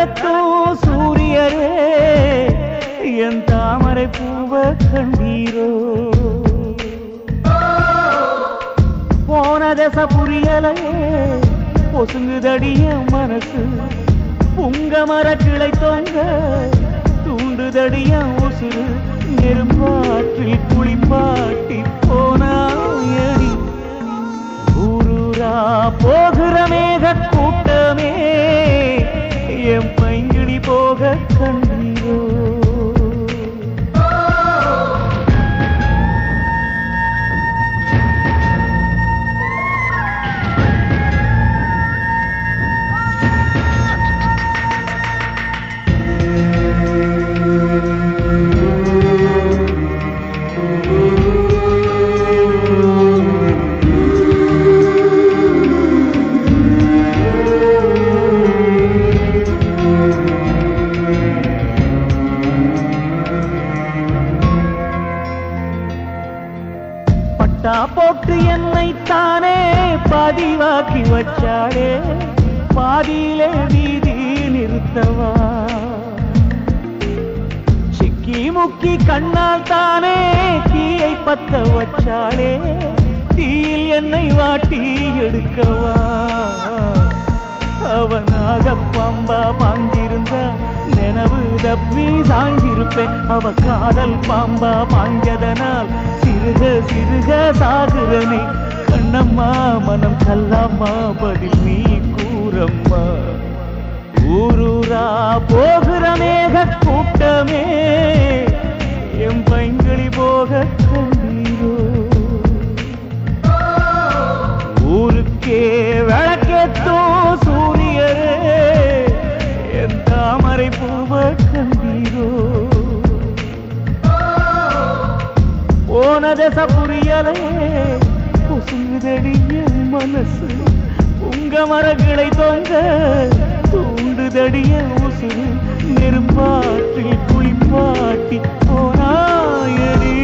விளக்கேத்தும் சூரியரே என் தாமரை பூவ கண்டீரோ போன தச புரியலையே பொசுங்குதடிய மனசு புங்க மர கிளை தொங்க தூண்டுதடிய உசுறு நெருப்பாற்றில் குளிப்பாட்டி போனாயடி ஊரூரா போகிற மேக கூட்டமே என் பைங்கிடி போக கண்டீரோ போட்டு என்னை தானே பதிவாக்கி வச்சாளே பாதியிலே வீதி நிறுத்தவா சிக்கி முக்கி கண்ணால் தானே தீயை பத்த வச்சாளே தீயில் என்னை வாட்டி எடுக்கவா அவனாக பாம்பா பாஞ்சிருந்தா நினைவு தப்பி சாய்ந்திருப்பேன் அவ காதல் பாம்பா பாஞ்சதனால் சிறுக சிறுக சாகுறனே கண்ணம்மா மனம் கல்லாம்மா பதில் நீ கூறம்மா ஊரூரா போகிற மேக கூட்டமே என் பைங்களி போக கண்டீரோ ஊருக்கே விளக்கேத்தும் சூரியரே என் தாமரை பூவ கண்டீரோ போன தச புரியலையே பொசுங்குதடிய மனசு உங்க மரங்களை தொங்க தூண்டுதடிய உசுறு நெருப்பாற்றில் குளிப்பாட்டி போனாயடி